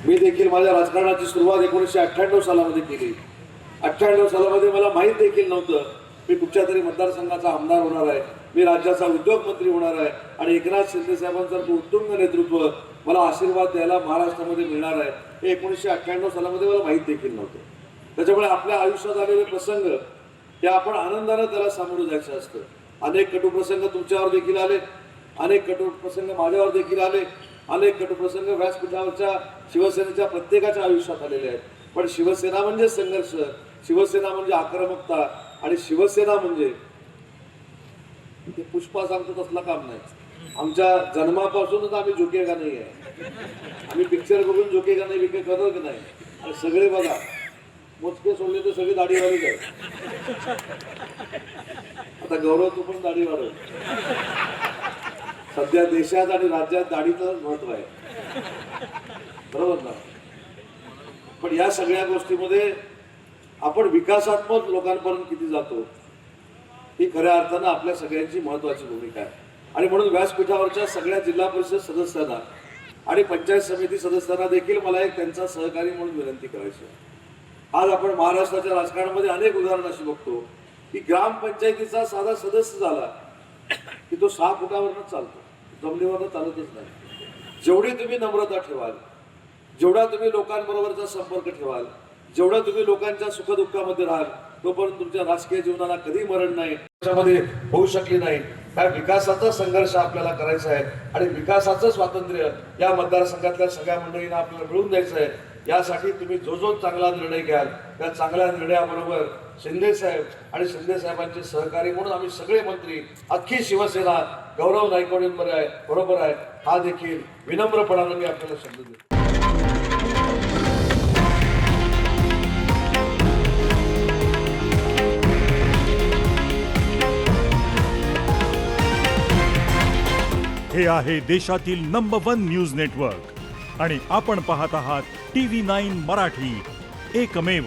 मी देखील माझ्या राजकारणाची सुरुवात 1998 सालामध्ये केली. 98 सालामध्ये मला माहीत देखील नव्हतं मी कुठच्या तरी मतदारसंघाचा आमदार होणार आहे, मी राज्याचा उद्योग मंत्री होणार आहे आणि एकनाथ शिंदे साहेबांसारखं उत्तुंग नेतृत्व मला आशीर्वाद द्यायला महाराष्ट्रामध्ये मिळणार आहे हे 1998 सालामध्ये मला माहीत देखील नव्हतं. त्याच्यामुळे आपल्या आयुष्यात आलेले प्रसंग ते आपण आनंदाने त्याला सामोरं जायचं असतं. अनेक कटू प्रसंग तुमच्यावर देखील आले, अनेक कटू प्रसंग माझ्यावर देखील आले, अनेक कटू प्रसंग व्यासपीठावरच्या शिवसेनेच्या प्रत्येकाच्या आयुष्यात आलेले आहेत. पण शिवसेना म्हणजे संघर्ष, शिवसेना म्हणजे आक्रमकता आणि शिवसेना म्हणजे ते पुष्पा सांगतो तसला काम नाही. आमच्या जन्मापासूनच आम्ही झुकेगा नाही आहे. आम्ही पिक्चर बघून झुकेगा नाही विके करतो की नाही. आणि सगळे बघा मोजके सोडले तर सगळी दाढीवालीच आहे. आता गौरव तू पण दाढी वाढव. सध्या देशात आणि राज्यात दाढीचं महत्व आहे, बरोबर ना. पण या सगळ्या गोष्टीमध्ये आपण विकासात्मक लोकांपर्यंत किती जातो ही खऱ्या अर्थानं आपल्या सगळ्यांची महत्वाची भूमिका आहे. आणि म्हणून व्यासपीठावरच्या सगळ्या जिल्हा परिषद सदस्यांना आणि पंचायत समिती सदस्यांना देखील मला एक त्यांचा सहकारी म्हणून विनंती करायची. आज आपण महाराष्ट्राच्या राजकारणामध्ये अनेक उदाहरण अशी बघतो की ग्रामपंचायतीचा साधा सदस्य झाला की तो 6 फुटावरच चालतो, जमिनीवरनं चालतच नाही. जेवढी तुम्ही नम्रता ठेवाल, जेवढा तुम्ही लोकांबरोबरचा संपर्क ठेवाल, जेवढा तुम्ही लोकांच्या सुखदुःखामध्ये राहाल, तोपर्यंत तुमच्या राजकीय जीवनाला कधी मरण नाही, त्याच्यामध्ये होऊ शकली नाही. त्या विकासाचा संघर्ष आपल्याला करायचा आहे आणि विकासाचं स्वातंत्र्य या मतदारसंघातल्या सगळ्या मंडळींना आपल्याला मिळवून द्यायचं आहे. यासाठी तुम्ही जो जो चांगला निर्णय घ्याल त्या चांगल्या निर्णयाबरोबर शिंदे साहेब आणि शिंदे साहेबांचे सहकारी म्हणून आम्ही सगळे मंत्री, अख्खी शिवसेना गौरव बरोबर आहे. हा देखील विनम्रपणाने मी आपल्याला शब्द देतो. हे आहे देशातील नंबर 1 न्यूज नेटवर्क आणि आपण पाहत आहात TV9 मराठी, एकमेव.